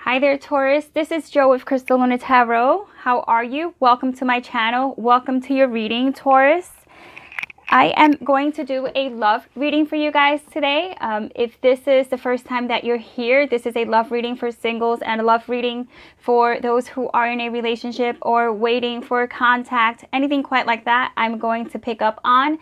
Hi there, Taurus. This is Joe with Crystal Luna Tarot. How are you? Welcome to my channel. Welcome to your reading, Taurus. I am going to do a love reading for you guys today. If this is the first time that you're here, this is a love reading for singles and a love reading for those who are in a relationship or waiting for contact, anything quite like that, I'm going to pick up on.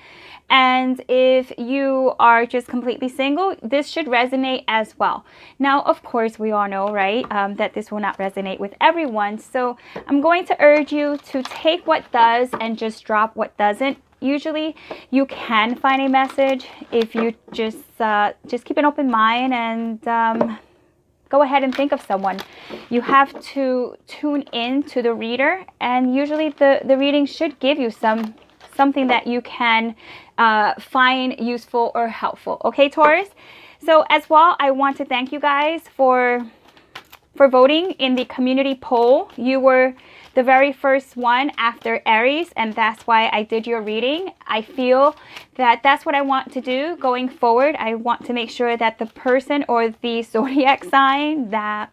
And if you are just completely single, this should resonate as well. Now, of course, we all know, right, that this will not resonate with everyone. So I'm going to urge you to take what does and just drop what doesn't. Usually you can find a message if you just keep an open mind and go ahead and think of someone. You have to tune in to the reader, and usually the reading should give you something that you can find useful or helpful. Okay, Taurus? So as well, I want to thank you guys for voting in the community poll. You were the very first one after Aries, and that's why I did your reading. I feel that that's what I want to do going forward. I want to make sure that the person or the zodiac sign that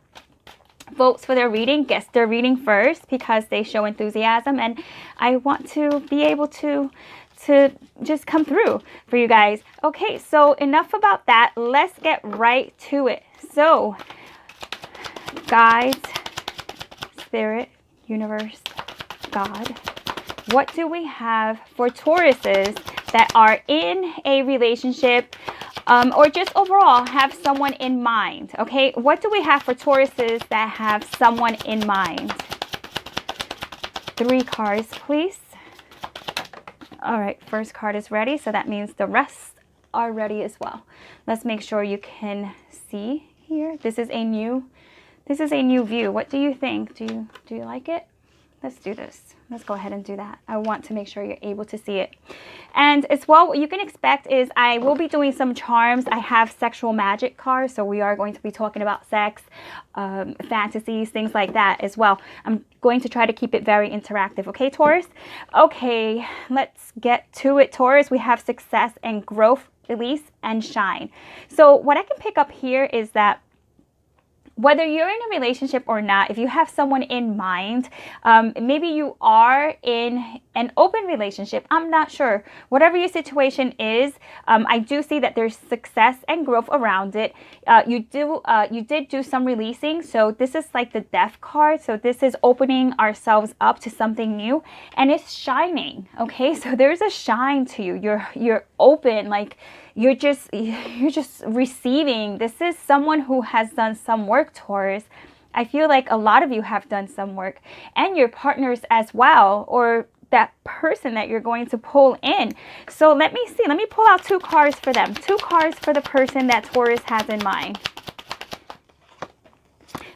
votes for their reading gets their reading first because they show enthusiasm, and I want to be able to just come through for you guys. Okay, so enough about that. Let's get right to it. So, guides, spirit, universe, God, what do we have for Tauruses that are in a relationship or just overall have someone in mind? Okay, what do we have for Tauruses that have someone in mind? 3 cards, please. All right, first card is ready, so that means the rest are ready as well. Let's make sure you can see here. This is a new view. What do you think? Do you like it? Let's do this. Let's go ahead and do that. I want to make sure you're able to see it. And as well, what you can expect is I will be doing some charms. I have sexual magic cards, so we are going to be talking about sex, fantasies, things like that as well. I'm going to try to keep it very interactive. Okay, Taurus? Okay, let's get to it, Taurus. We have success and growth, release, and shine. So what I can pick up here is that whether you're in a relationship or not, if you have someone in mind, maybe you are in an open relationship, I'm not sure. Whatever your situation is, I do see that there's success and growth around it. You did do some releasing, so this is like the death card. So this is opening ourselves up to something new, and it's shining. Okay, so there's a shine to you. You're open, like you're just receiving. This is someone who has done some work, Taurus. I feel like a lot of you have done some work, and your partners as well, or that person that you're going to pull in. So let me see. Let me pull out 2 cards for them. 2 cards for the person that Taurus has in mind.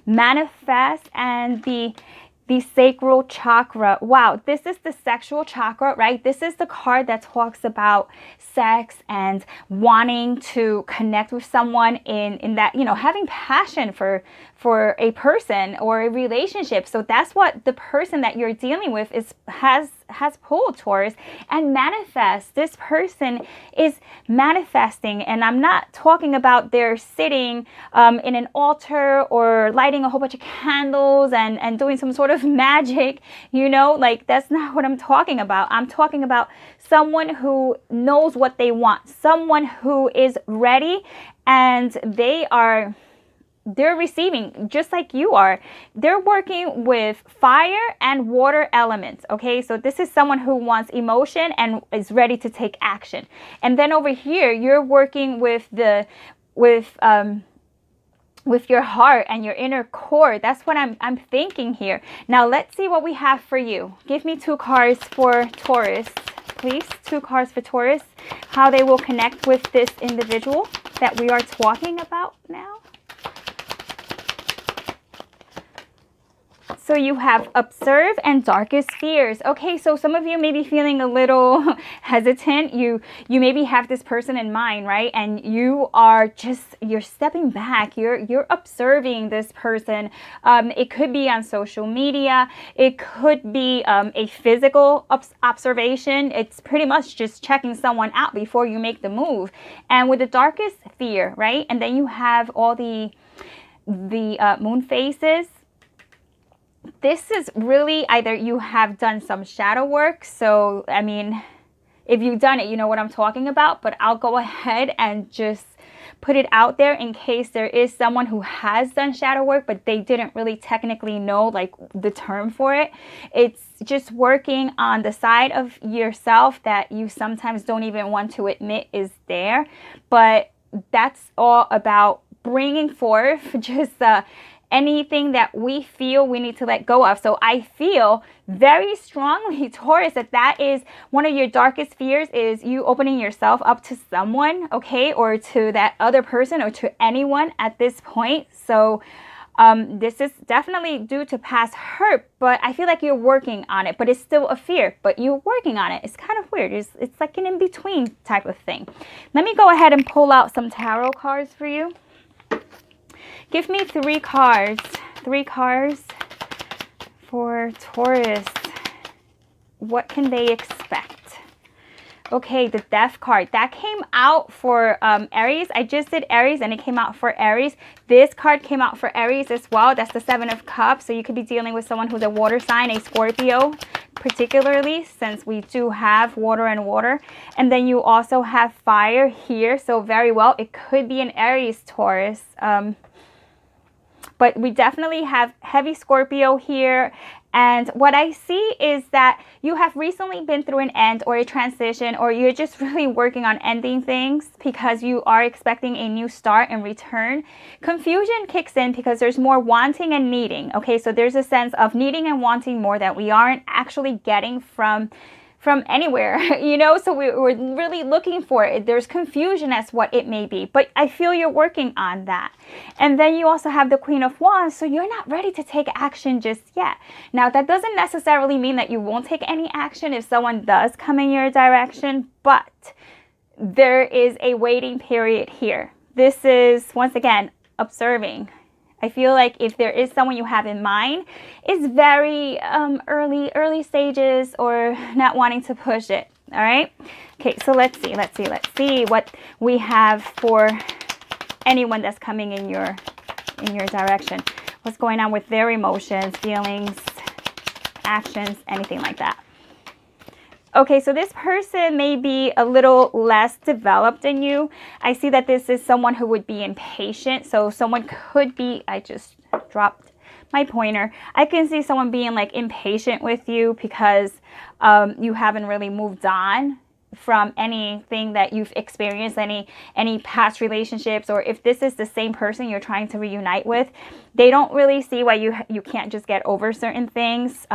Manifest and the sacral chakra. Wow, this is the sexual chakra, right? This is the card that talks about sex and wanting to connect with someone in that, you know, having passion for a person or a relationship. So that's what the person that you're dealing with has pulled, Taurus. And manifest. This person is manifesting, and I'm not talking about they're sitting in an altar or lighting a whole bunch of candles and doing some sort of magic, you know, like that's not what I'm talking about. I'm talking about someone who knows what they want, someone who is ready, and they're receiving just like you are. They're working with fire and water elements. Okay, so this is someone who wants emotion and is ready to take action. And then over here, you're working with your heart and your inner core. That's what I'm thinking here. Now let's see what we have for you. Give me 2 cards for Taurus, please. 2 cards for Taurus. How they will connect with this individual that we are talking about now. So you have observe and darkest fears. Okay, so some of you may be feeling a little hesitant. You maybe have this person in mind, right? And you're stepping back. You're observing this person. It could be on social media. It could be a physical observation. It's pretty much just checking someone out before you make the move. And with the darkest fear, right? And then you have all the the moon phases, this is really either you have done some shadow work. So, I mean, if you've done it, you know what I'm talking about, but I'll go ahead and just put it out there in case there is someone who has done shadow work, but they didn't really technically know like the term for it. It's just working on the side of yourself that you sometimes don't even want to admit is there. But that's all about bringing forth just anything that we feel we need to let go of. So I feel very strongly, Taurus, that is one of your darkest fears, is you opening yourself up to someone, okay, or to that other person or to anyone at this point. So this is definitely due to past hurt, but I feel like you're working on it, but it's still a fear, but you're working on it. It's kind of weird. It's like an in-between type of thing. Let me go ahead and pull out some tarot cards for you. Give me 3 cards. 3 cards for Taurus. What can they expect? Okay, the Death card. That came out for Aries. I just did Aries and it came out for Aries. This card came out for Aries as well. That's the 7 of Cups. So you could be dealing with someone who's a water sign, a Scorpio, particularly since we do have water and water. And then you also have fire here. So very well, it could be an Aries, Taurus. But we definitely have heavy Scorpio here. And what I see is that you have recently been through an end or a transition, or you're just really working on ending things because you are expecting a new start and return. Confusion kicks in because there's more wanting and needing. Okay, so there's a sense of needing and wanting more that we aren't actually getting from anywhere, you know, so we're really looking for it. There's confusion as what it may be, but I feel you're working on that. And then you also have the Queen of Wands, so you're not ready to take action just yet. Now, that doesn't necessarily mean that you won't take any action if someone does come in your direction, but there is a waiting period here. This is, once again, observing. I feel like if there is someone you have in mind, it's very early stages or not wanting to push it. All right. Okay, so let's see what we have for anyone that's coming in your direction. What's going on with their emotions, feelings, actions, anything like that. Okay, so this person may be a little less developed than you. I see that this is someone who would be impatient. So someone could be, I just dropped my pointer. I can see someone being like impatient with you because you haven't really moved on from anything that you've experienced, any past relationships, or if this is the same person you're trying to reunite with, they don't really see why you can't just get over certain things.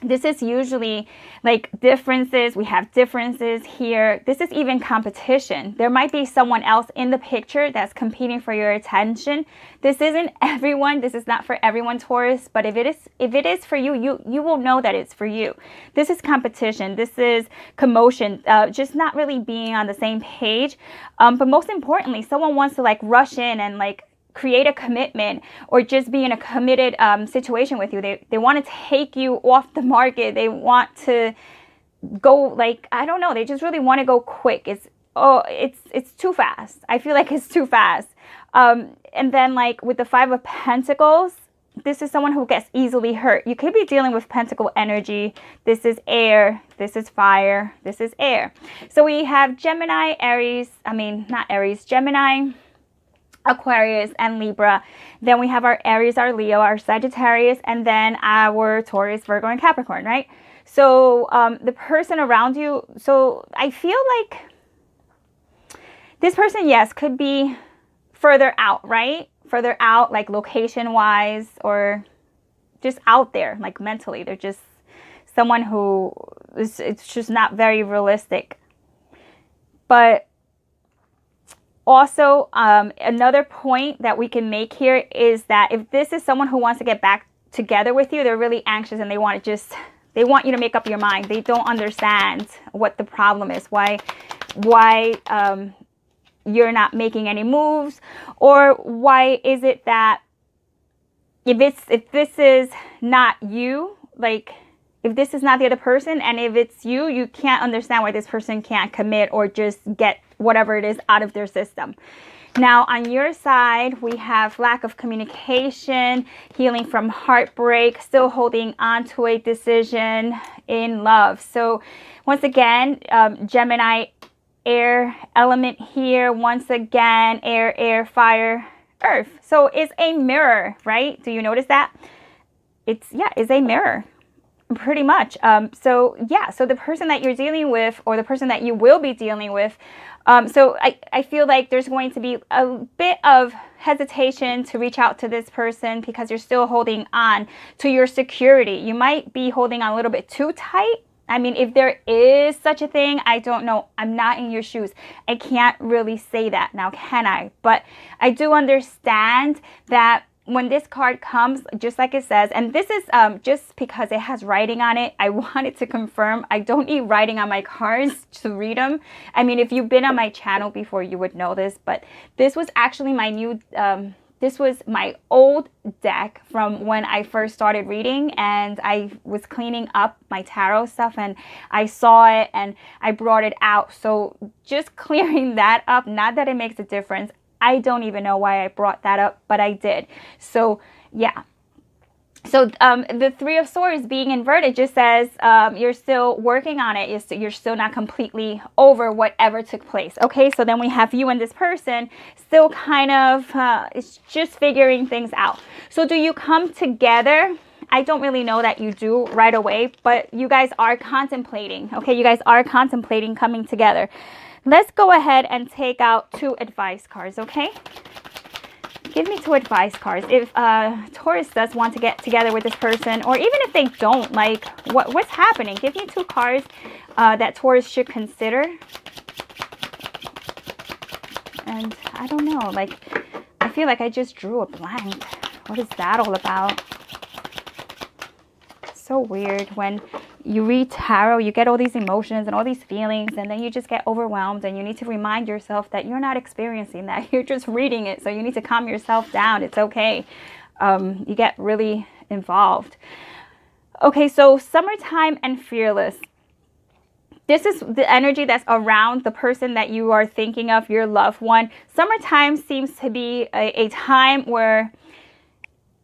This is usually like differences. We have differences here. This is even competition. There might be someone else in the picture that's competing for your attention. This isn't everyone. This is not for everyone, Taurus. But if it is for you, you will know that it's for you. This is competition. This is commotion. Just not really being on the same page. But most importantly, someone wants to like rush in and like create a commitment or just be in a committed situation with you. They want to take you off the market. They want to go like, I don't know. They just really want to go quick. It's too fast. I feel like it's too fast. And then like with the 5 of Pentacles, this is someone who gets easily hurt. You could be dealing with pentacle energy. This is air. This is fire. This is air. So we have Gemini, Gemini, Aquarius, and Libra. Then we have our Aries, our Leo, our Sagittarius, and then our Taurus, Virgo, and Capricorn, right? So the person around you, so I feel like this person, yes, could be further out, right? Further out, like location-wise, or just out there, like mentally. They're just someone who it's just not very realistic. But also, another point that we can make here is that if this is someone who wants to get back together with you, they're really anxious and they want you to make up your mind. They don't understand what the problem is, why you're not making any moves, or why is it that if this is not you, like if this is not the other person, and if it's you can't understand why this person can't commit or just get whatever it is out of their system. Now, on your side, we have lack of communication, healing from heartbreak, still holding on to a decision in love. So once again, Gemini air element here. Once again, air, fire, earth. So it's a mirror, right? Do you notice that? It's a mirror. Pretty much. So the person that you're dealing with, or the person that you will be dealing with, so I feel like there's going to be a bit of hesitation to reach out to this person because you're still holding on to your security. You might be holding on a little bit too tight. I mean, if there is such a thing, I don't know. I'm not in your shoes. I can't really say that now, can I? But I do understand that when this card comes, just like it says, and this is just because it has writing on it, I wanted to confirm I don't need writing on my cards to read them. I mean, if you've been on my channel before, you would know this, but this was actually my new, this was my old deck from when I first started reading, and I was cleaning up my tarot stuff and I saw it and I brought it out. So just clearing that up, not that it makes a difference. I don't even know why I brought that up, but I did. So yeah. So the Three of Swords being inverted just says you're still working on it. You're still not completely over whatever took place. Okay, so then we have you and this person still kind of it's just figuring things out. So do you come together? I don't really know that you do right away, but you guys are contemplating. Okay, you guys are contemplating coming together. Let's go ahead and take out 2 advice cards, okay? Give me 2 advice cards. If Taurus does want to get together with this person, or even if they don't, like, what's happening? Give me 2 cards that Taurus should consider. And I don't know, like, I feel like I just drew a blank. What is that all about? It's so weird when you read tarot, you get all these emotions and all these feelings, and then you just get overwhelmed, and you need to remind yourself that you're not experiencing that. You're just reading it, so you need to calm yourself down. It's okay. You get really involved. Okay, so summertime and fearless. This is the energy that's around the person that you are thinking of, your loved one. Summertime seems to be a time where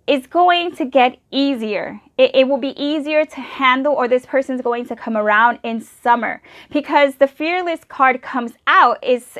it's going to get easier. It will be easier to handle, or this person's going to come around in summer, because the fearless card comes out. It's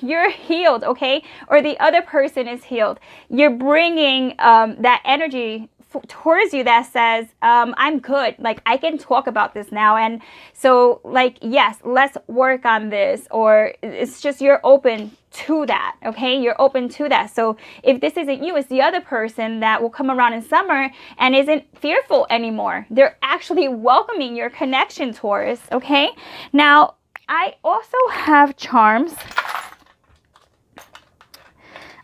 you're healed, okay? Or the other person is healed. You're bringing that energy towards you that says, I'm good. Like, I can talk about this now. And so, like, yes, let's work on this. Or it's just you're open to that, okay? You're open to that. So if this isn't you, it's the other person that will come around in summer and isn't fearful anymore. They're actually welcoming your connection, Taurus, okay? Now, I also have charms.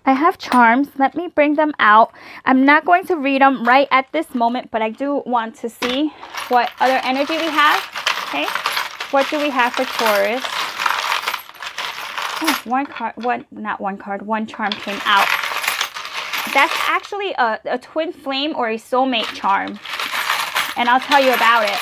I have charms. Let me bring them out. I'm not going to read them right at this moment, but I do want to see what other energy we have. Okay, what do we have for Taurus? Oh, one charm came out. That's actually a twin flame or a soulmate charm, and I'll tell you about it.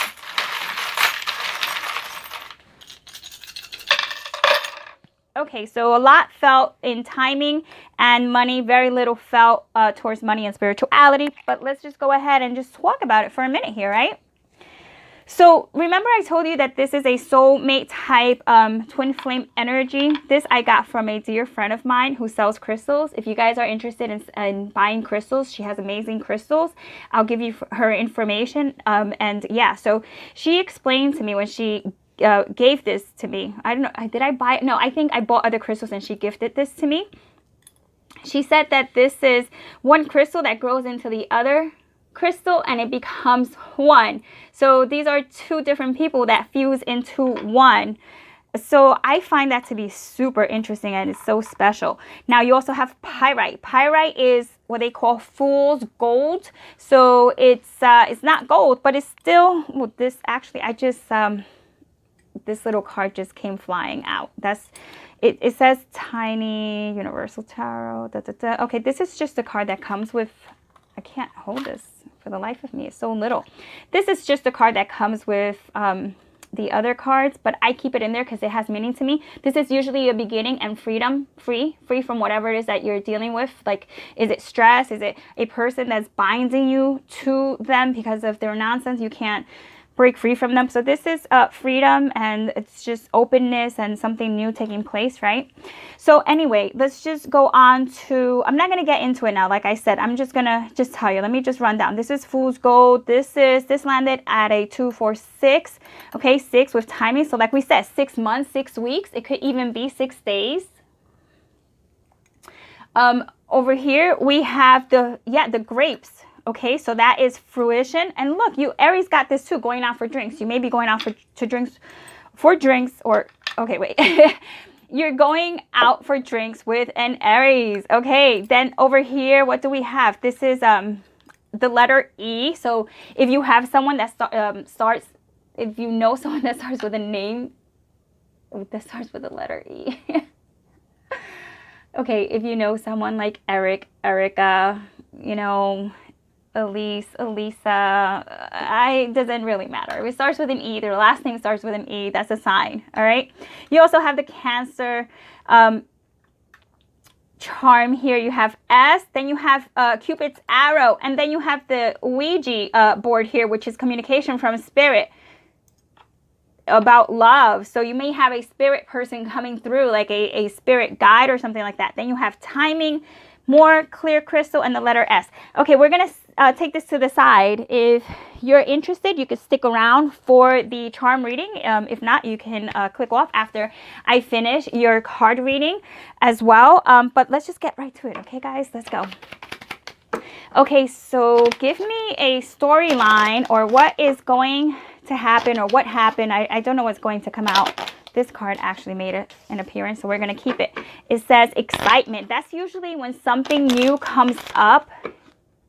Okay, so a lot felt in timing and money, very little felt towards money and spirituality. But let's just go ahead and just talk about it for a minute here, right? So remember I told you that this is a soulmate type twin flame energy. This I got from a dear friend of mine who sells crystals. If you guys are interested in buying crystals, she has amazing crystals. I'll give you her information. And yeah, so she explained to me when she gave this to me. I don't know, did I buy it? No, I think I bought other crystals and she gifted this to me. She said that this is one crystal that grows into the other crystal and it becomes one. So these are 2 different people that fuse into one. So I find that to be super interesting and it's so special. Now you also have pyrite. Pyrite is what they call fool's gold. So it's not gold, but it's still, well, this actually, I just, this little card just came flying out. That's it. It says tiny universal tarot. Okay, this is just a card that comes with, I can't hold this for the life of me. It's so little. This is just a card that comes with the other cards, but I keep it in there because it has meaning to me. This is usually a beginning and freedom, free from whatever it is that you're dealing with. Like, is it stress? Is it a person that's binding you to them because of their nonsense? You can't break free from them. So this is freedom, and it's just openness and something new taking place, right? So anyway, let's just go on to, I'm not going to get into it now. Like I said, I'm just going to just tell you. Let me just run down. This is Fool's Gold. This landed at a 246. Okay, 6 with timing. So like we said, 6 months, 6 weeks. It could even be 6 days. Over here, we have the grapes. Okay, so that is fruition. And look, you Aries got this too, going out for drinks. You may be going out for drinks, or, okay, wait. You're going out for drinks with an Aries. Okay, then over here, what do we have? This is the letter E. So if you have someone that starts, if you know someone that starts with a name that starts with the letter E. Okay, if you know someone like Eric, Erica, you know, Elise, Elisa, it doesn't really matter. If it starts with an E, their last name starts with an E, that's a sign, all right? You also have the Cancer charm here. You have S, then you have Cupid's arrow, and then you have the Ouija board here, which is communication from spirit about love. So you may have a spirit person coming through, like a spirit guide or something like that. Then you have timing, more clear crystal, and the letter S. Okay, we're going to take this to the side. If you're interested, you could stick around for the charm reading. If not, you can click off after I finish your card reading as well. But let's just get right to it. Okay, guys, let's go. Okay, so give me a storyline, or what is going to happen, or what happened. I don't know what's going to come out. This card actually made an appearance, so we're going to keep it. It says excitement. That's usually when something new comes up.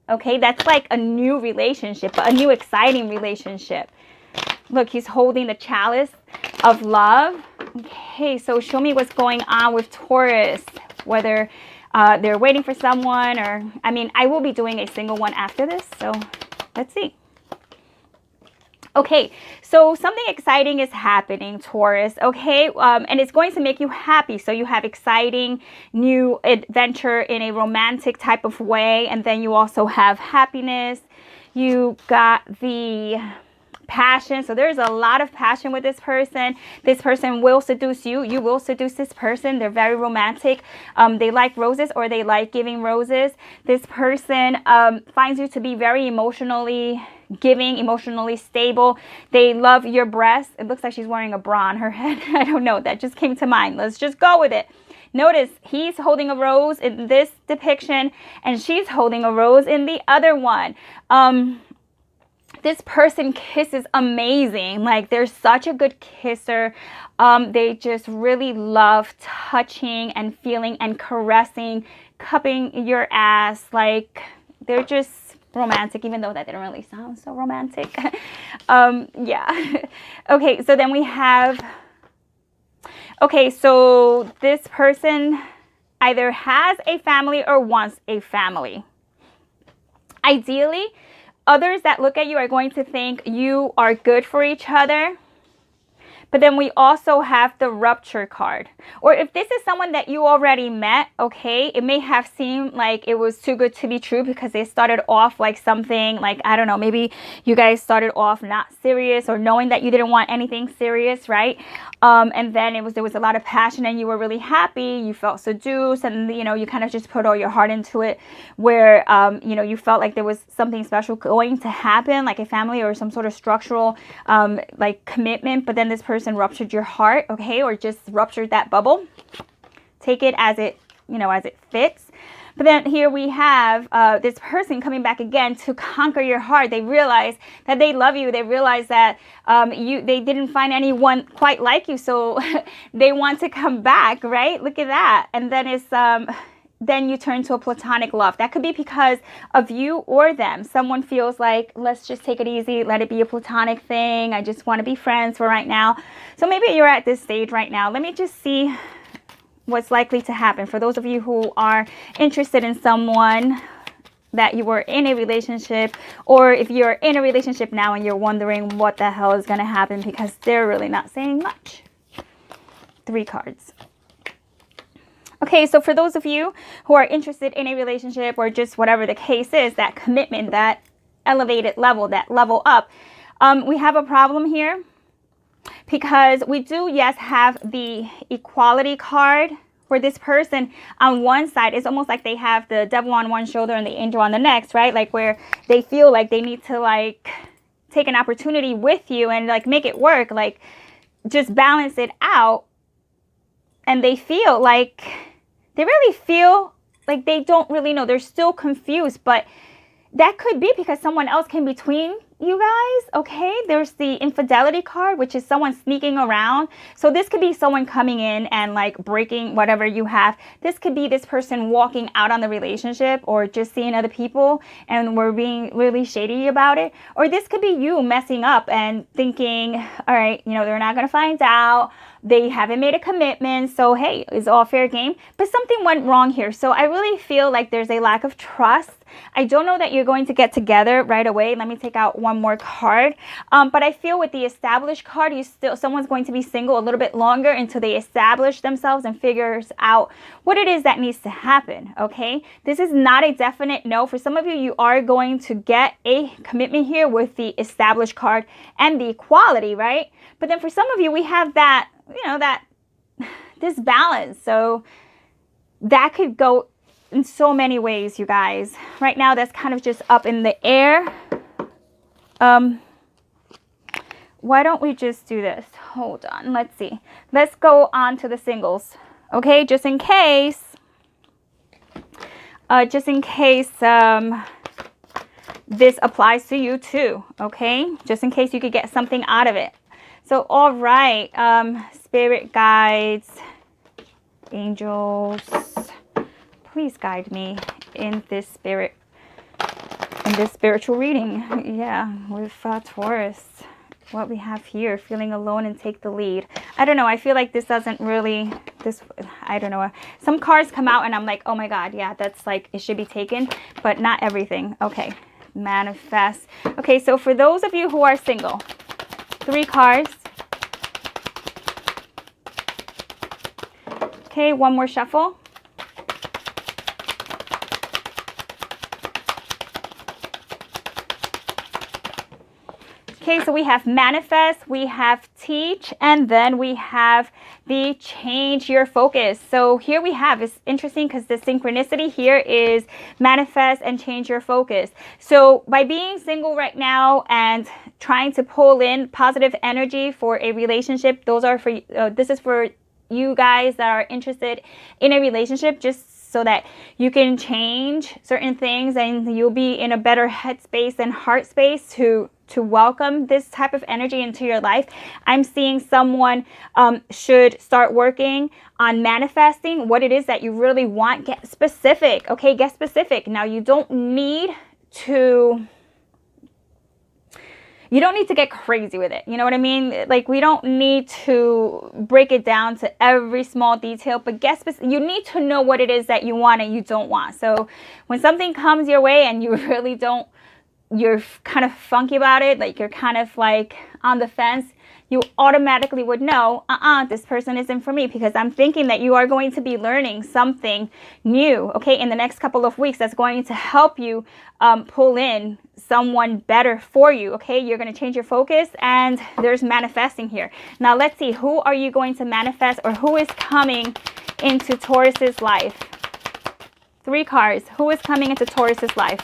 Okay, that's like a new relationship, a new exciting relationship. Look, he's holding the chalice of love. Okay, so show me what's going on with Taurus, whether they're waiting for someone, or, I mean, I will be doing a single one after this, so let's see. Okay, so something exciting is happening, Taurus, okay? And it's going to make you happy. So you have exciting new adventure in a romantic type of way. And then you also have happiness. You got the passion. So there's a lot of passion with this person. This person will seduce you. You will seduce this person. They're very romantic. They like roses, or they like giving roses. This person finds you to be very emotionally giving, emotionally stable. They love your breasts. It looks like she's wearing a bra on her head. I don't know. That just came to mind. Let's just go with it. Notice he's holding a rose in this depiction, and she's holding a rose in the other one. This person kisses amazing. Like, they're such a good kisser. They just really love touching and feeling and caressing, cupping your ass. Like, they're just romantic, even though that didn't really sound so romantic. Yeah. Okay, so then we have, okay, so this person either has a family or wants a family. Ideally, others that look at you are going to think you are good for each other. But then we also have the rupture card. Or if this is someone that you already met, okay, it may have seemed like it was too good to be true, because they started off like something like, I don't know, maybe you guys started off not serious, or knowing that you didn't want anything serious, right? And then there was a lot of passion, and you were really happy. You felt seduced, and, you know, you kind of just put all your heart into it, where, you know, you felt like there was something special going to happen, like a family or some sort of structural, like, commitment. But then this person ruptured your heart, okay, or just ruptured that bubble. Take it as it, you know, as it fits. But then here we have this person coming back again to conquer your heart. They realize that they love you. They realize that they didn't find anyone quite like you, so they want to come back, right? Look at that. And then it's then you turn to a platonic love. That could be because of you or them. Someone feels like, let's just take it easy, let it be a platonic thing. I just want to be friends for right now. So maybe you're at this stage right now. Let me just see what's likely to happen. For those of you who are interested in someone, that you were in a relationship, or if you're in a relationship now and you're wondering what the hell is going to happen, because they're really not saying much. 3 cards. Okay, so for those of you who are interested in a relationship, or just whatever the case is, that commitment, that elevated level, that level up, we have a problem here, because we do, yes, have the equality card. For this person, on one side, it's almost like they have the devil on one shoulder and the angel on the next, right? Like where they feel like they need to like take an opportunity with you and like make it work, like just balance it out. And they feel like, they really feel like they don't really know. They're still confused, but that could be because someone else came between you guys, okay? There's the infidelity card, which is someone sneaking around. So this could be someone coming in and like breaking whatever you have. This could be this person walking out on the relationship, or just seeing other people and we're being really shady about it. Or this could be you messing up and thinking, all right, you know, they're not going to find out. They haven't made a commitment, so hey, it's all fair game. But something went wrong here. So I really feel like there's a lack of trust. I don't know that you're going to get together right away. Let me take out one more card. But I feel with the established card, someone's going to be single a little bit longer until they establish themselves and figures out what it is that needs to happen, okay? This is not a definite no. For some of you, you are going to get a commitment here with the established card and the equality, right? But then for some of you, we have that, you know, that this balance. So that could go in so many ways, you guys. Right now, that's kind of just up in the air. Why don't we just do this? Hold on. Let's see. Let's go on to the singles. Okay, just in case. This applies to you too. Okay, just in case you could get something out of it. So, all right, spirit guides, angels, please guide me in this spiritual reading. Yeah, with Taurus, what we have here, feeling alone and take the lead. I don't know. I feel like this doesn't really, I don't know. Some cards come out and I'm like, oh my God, yeah, that's like, it should be taken, but not everything. Okay, manifest. Okay, so for those of you who are single, 3 cards. Okay, one more shuffle. Okay, so we have manifest, we have teach, and then we have the change your focus. So here we have, it's interesting because the synchronicity here is manifest and change your focus. So by being single right now and trying to pull in positive energy for a relationship, those are for this is for you guys that are interested in a relationship, just so that you can change certain things and you'll be in a better headspace and heart space to welcome this type of energy into your life. I'm seeing someone should start working on manifesting what it is that you really want. Get specific, okay? Get specific. Now, you don't need to get crazy with it. You know what I mean? Like, we don't need to break it down to every small detail, but you need to know what it is that you want and you don't want. So when something comes your way and you really don't, you're kind of funky about it, like you're kind of like on the fence, you automatically would know, this person isn't for me, because I'm thinking that you are going to be learning something new, okay, in the next couple of weeks that's going to help you pull in someone better for you, okay? You're going to change your focus, and there's manifesting here. Now, let's see, who are you going to manifest, or who is coming into Taurus's life? 3 cards. Who is coming into Taurus's life?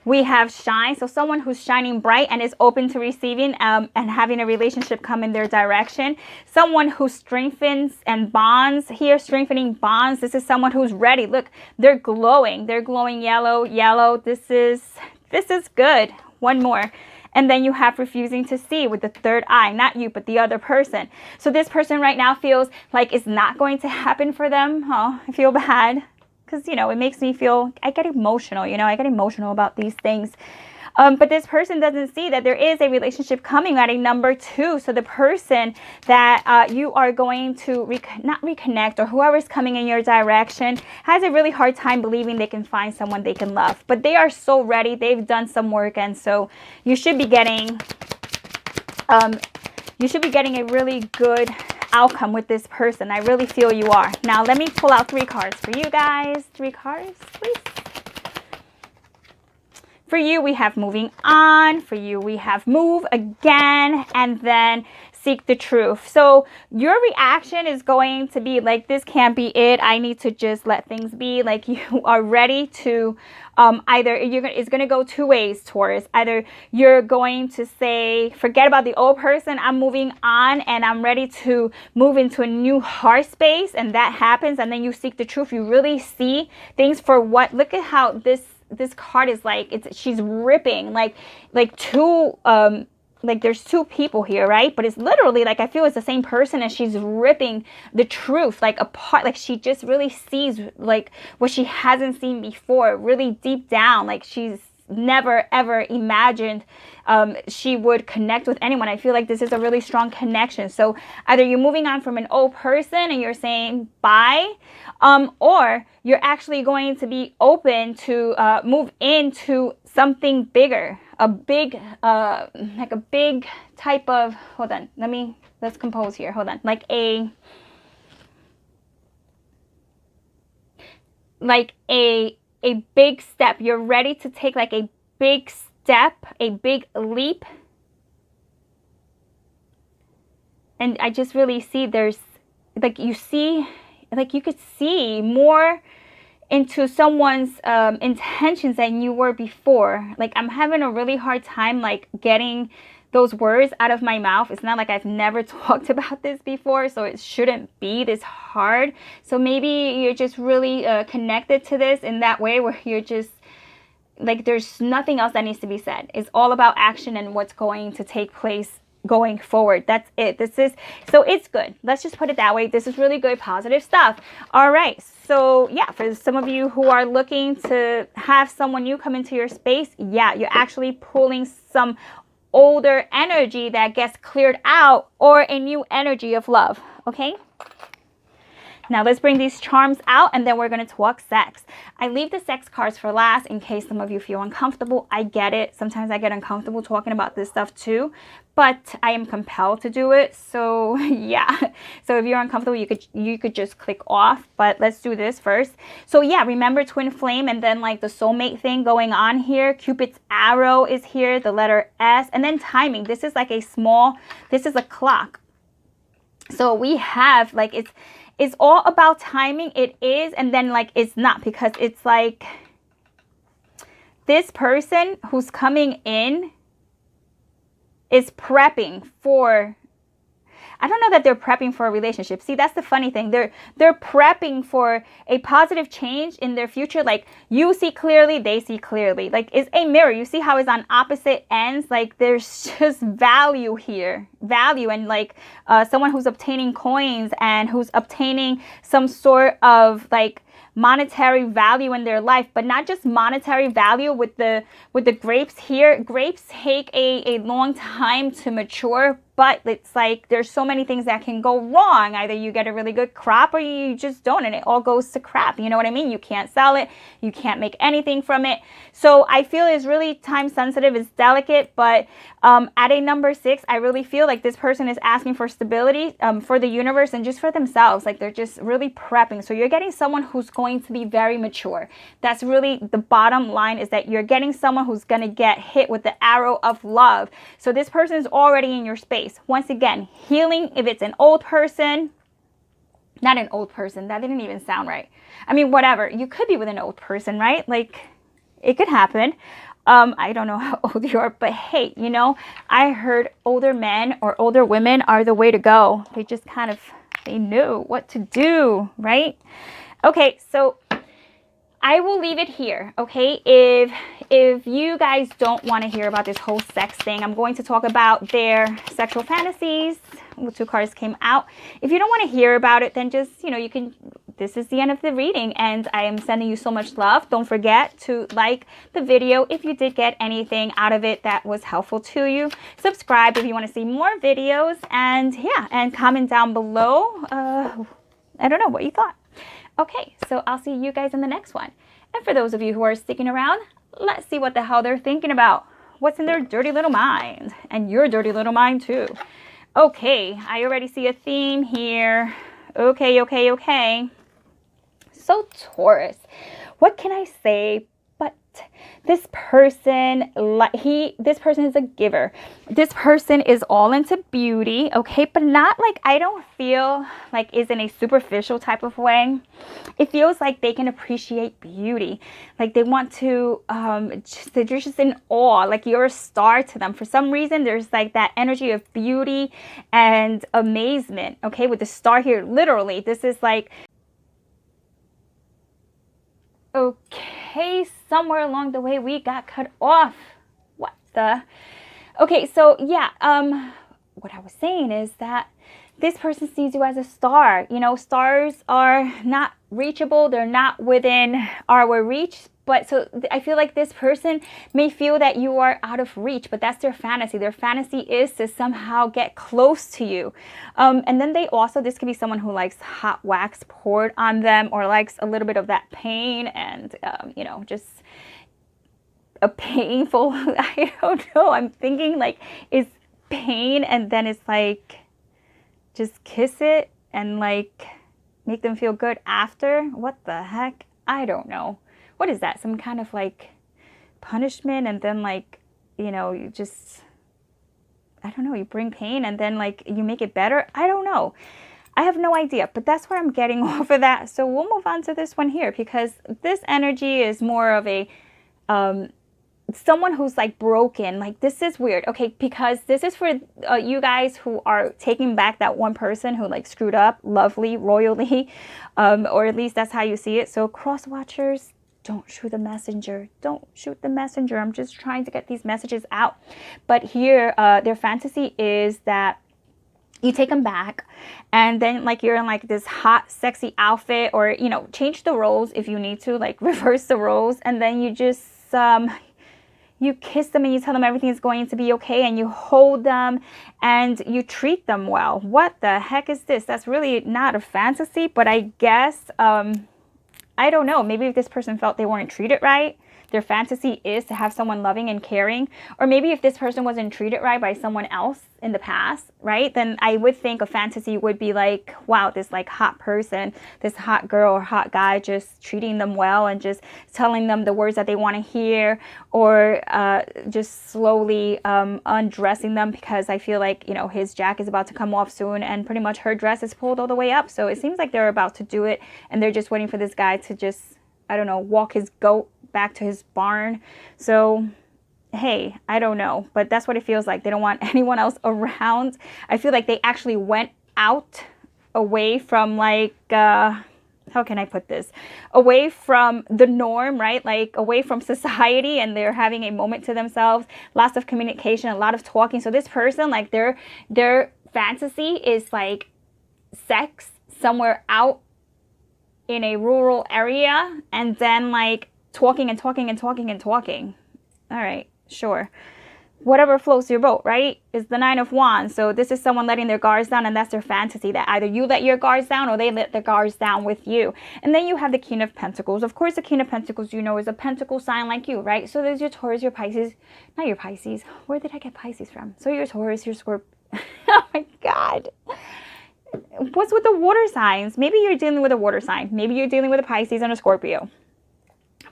We have shine, so someone who's shining bright and is open to receiving and having a relationship come in their direction. Someone who strengthens and bonds here, strengthening bonds. This is someone who's ready. Look, they're glowing. They're glowing yellow. This is good. One more. And then you have refusing to see with the 3rd eye, not you, but the other person. So this person right now feels like it's not going to happen for them. Oh, I feel bad. Because, you know, it makes me feel, I get emotional, I get emotional about these things. But this person doesn't see that there is a relationship coming at a number 2. So the person that you are going to not reconnect, or whoever's coming in your direction, has a really hard time believing they can find someone they can love. But they are so ready. They've done some work, and so you should be getting a really good outcome with this person. I really feel you are. Now let me pull out 3 cards for you guys. 3 cards, please. For you, we have moving on. For you, we have move again, and then seek the truth. So your reaction is going to be like, this can't be it. I need to just let things be. Like, you are ready to either it's going to go 2 ways, Taurus. Either you're going to say, forget about the old person, I'm moving on and I'm ready to move into a new heart space, and that happens, and then you seek the truth. You really see things for what. Look at how this card is like, she's ripping like 2 like there's 2 people here, right? But it's literally like, I feel it's the same person, and she's ripping the truth like apart. Like, she just really sees like what she hasn't seen before, really deep down. Like, she's never ever imagined she would connect with anyone. I feel like this is a really strong connection. So either you're moving on from an old person and you're saying bye, or you're actually going to be open to move into something bigger, a big like a big type of, hold on, let's compose here, hold on, like a big step. You're ready to take like a big step, a big leap. And I just really see there's like, you see, like you could see more into someone's intentions than you were before. Like, I'm having a really hard time like getting those words out of my mouth. It's not like I've never talked about this before, so it shouldn't be this hard. So maybe you're just really connected to this in that way, where you're just like, there's nothing else that needs to be said. It's all about action and what's going to take place going forward. That's it. So it's good. Let's just put it that way. This is really good, positive stuff. All right. So yeah, for some of you who are looking to have someone new come into your space, yeah, you're actually pulling some older energy that gets cleared out, or a new energy of love. Okay. Now let's bring these charms out, and then we're going to talk sex. I leave the sex cards for last in case some of you feel uncomfortable. I get it. Sometimes I get uncomfortable talking about this stuff too, but I am compelled to do it. So yeah. So if you're uncomfortable, you could just click off, but let's do this first. So yeah, remember twin flame, and then like the soulmate thing going on here. Cupid's arrow is here, the letter S, and then timing. This is like this is a clock. So we have like, it's all about timing. It is, and then like it's not, because it's like this person who's coming in is prepping for, I don't know that they're prepping for a relationship. See, that's the funny thing. They're prepping for a positive change in their future. Like, you see clearly, they see clearly. Like, it's a mirror. You see how it's on opposite ends? Like, there's just value here. Value, and like someone who's obtaining coins and who's obtaining some sort of like monetary value in their life, but not just monetary value. With the grapes here, grapes take a long time to mature, but it's like there's so many things that can go wrong. Either you get a really good crop, or you just don't, and it all goes to crap. You know what I mean? You can't sell it, you can't make anything from it. So I feel it's really time sensitive, it's delicate, but at a number 6, I really feel like this person is asking for stability for the universe and just for themselves. Like, they're just really prepping. So you're getting someone who's going to be very mature. That's really the bottom line, is that you're getting someone who's going to get hit with the arrow of love. So this person is already in your space. Once again, healing, if it's an old person, not an old person, that didn't even sound right. I mean, whatever, you could be with an old person, right? Like, it could happen. I don't know how old you are, but hey, you know, I heard older men or older women are the way to go. They just kind of, they knew what to do, right? Okay, so I will leave it here, okay? If you guys don't want to hear about this whole sex thing, I'm going to talk about their sexual fantasies. The 2 cards came out. If you don't want to hear about it, then just, you know, you can this is the end of the reading, and I am sending you so much love. Don't forget to like the video if you did get anything out of it that was helpful to you. Subscribe if you want to see more videos, and yeah, and comment down below. I don't know what you thought. Okay, so I'll see you guys in the next one. And for those of you who are sticking around, let's see what the hell they're thinking about. What's in their dirty little mind, and your dirty little mind too. Okay, I already see a theme here. Okay. So Taurus, what can I say? But this person, this person is a giver. This person is all into beauty, okay, but not like, I don't feel like is in a superficial type of way. It feels like they can appreciate beauty. Like they want to, they're just in awe, like you're a star to them. For some reason, there's like that energy of beauty and amazement, okay, with the star here, literally. This is like, okay, somewhere along the way we got cut off. What the? Okay, so yeah, what I was saying is that this person sees you as a star. You know, stars are not reachable. They're not within our reach. But so I feel like this person may feel that you are out of reach, but that's their fantasy. Their fantasy is to somehow get close to you. And then they also, this could be someone who likes hot wax poured on them, or likes a little bit of that pain and, you know, just a painful, I don't know. I'm thinking like, is pain and then it's like, just kiss it and like make them feel good after? What the heck? I don't know. What is that? Some kind of like punishment, and then like, you know, you just, I don't know, you bring pain and then like you make it better? I don't know. I have no idea, but that's where I'm getting off of that. So we'll move on to this one here, because this energy is more of a, someone who's like broken. Like this is weird, okay, because this is for you guys who are taking back that one person who like screwed up lovely, royally, or at least that's how you see it. So cross watchers, don't shoot the messenger. Don't shoot the messenger. I'm just trying to get these messages out. But here, their fantasy is that you take them back, and then like you're in like this hot, sexy outfit, or, you know, change the roles if you need to, like reverse the roles, and then you just, you kiss them and you tell them everything is going to be okay, and you hold them and you treat them well. What the heck is this? That's really not a fantasy, but I guess, I don't know. Maybe if this person felt they weren't treated right, their fantasy is to have someone loving and caring. Or maybe if this person wasn't treated right by someone else in the past, right, then I would think a fantasy would be like, wow, this like hot person, this hot girl or hot guy, just treating them well and just telling them the words that they want to hear, or just slowly undressing them, because I feel like, you know, his jacket is about to come off soon and pretty much her dress is pulled all the way up. So it seems like they're about to do it, and they're just waiting for this guy to just, I don't know, walk his goat back to his barn. So hey, I don't know, but that's what it feels like. They don't want anyone else around. I feel like they actually went out, away from like, how can I put this? Away from the norm, right? Like away from society, and they're having a moment to themselves. Lots of communication, a lot of talking. So this person, like their fantasy is like sex somewhere out in a rural area, and then like talking and talking and talking and talking. All right, sure. Whatever floats your boat, right? Is the Nine of Wands. So this is someone letting their guards down, and that's their fantasy, that either you let your guards down or they let their guards down with you. And then you have the King of Pentacles. Of course, the King of Pentacles, you know, is a pentacle sign like you, right? So there's your Taurus, your Pisces. Not your Pisces. Where did I get Pisces from? So your Taurus, your Scorpio. Oh my God. What's with the water signs? Maybe you're dealing with a water sign. Maybe you're dealing with a Pisces and a Scorpio.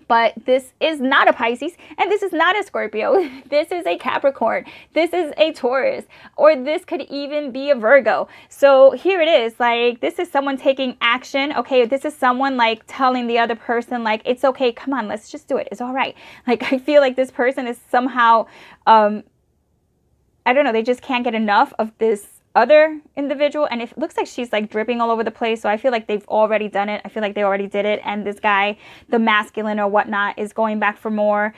But this is not a Pisces, and this is not a Scorpio. This is a Capricorn. This is a Taurus, or this could even be a Virgo. So here it is, like this is someone taking action. Okay, this is someone like telling the other person like, it's okay, come on, let's just do it. It's all right. Like I feel like this person is somehow, I don't know, they just can't get enough of this other individual, and it looks like she's like dripping all over the place. So I feel like they've already done it. I feel like they already did it, and this guy, the masculine or whatnot, is going back for more.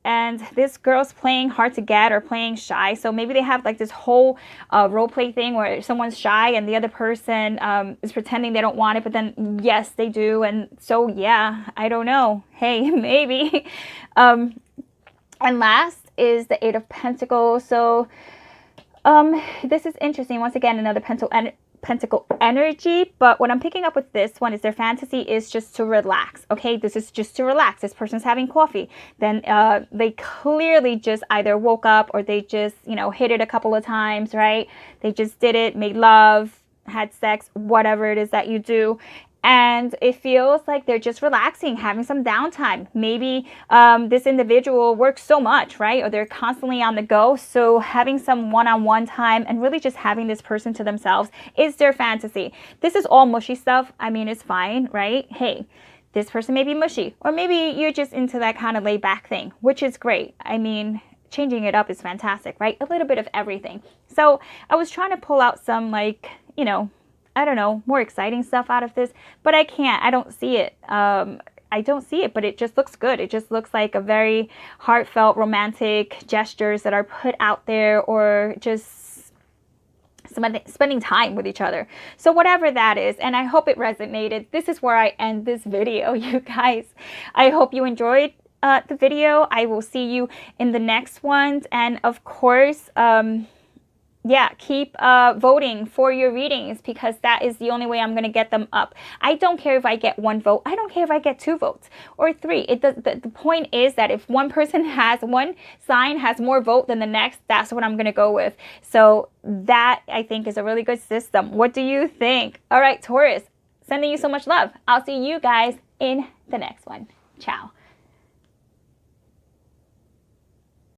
and this girl's playing hard to get or playing shy. So maybe they have like this whole role play thing where someone's shy and the other person is pretending they don't want it, but then yes, they do. And so yeah, I don't know. Hey, maybe. And last is the Eight of Pentacles. So this is interesting. Once again, another pentacle energy, but what I'm picking up with this one is their fantasy is just to relax. Okay, this is just to relax. This person's having coffee, then they clearly just either woke up or they just, you know, hit it a couple of times, right? They just did it, made love, had sex, whatever it is that you do. And it feels like they're just relaxing, having some downtime. Maybe this individual works so much, right? Or they're constantly on the go. So having some one-on-one time and really just having this person to themselves is their fantasy. This is all mushy stuff. I mean, it's fine, right? Hey, this person may be mushy. Or maybe you're just into that kind of laid back thing, which is great. I mean, changing it up is fantastic, right? A little bit of everything. So I was trying to pull out some, like, you know, I don't know, more exciting stuff out of this, but I can't. I don't see it. I don't see it, but it just looks good. It just looks like a very heartfelt, romantic gestures that are put out there, or just spending time with each other. So whatever that is, and I hope it resonated. This is where I end this video, you guys. I hope you enjoyed the video. I will see you in the next ones, and of course, yeah, keep voting for your readings, because that is the only way I'm going to get them up. I don't care if I get 1 vote. I don't care if I get 2 votes or 3. The point is that if one sign has more vote than the next, that's what I'm going to go with. So that, I think, is a really good system. What do you think? All right, Taurus, sending you so much love. I'll see you guys in the next one. Ciao.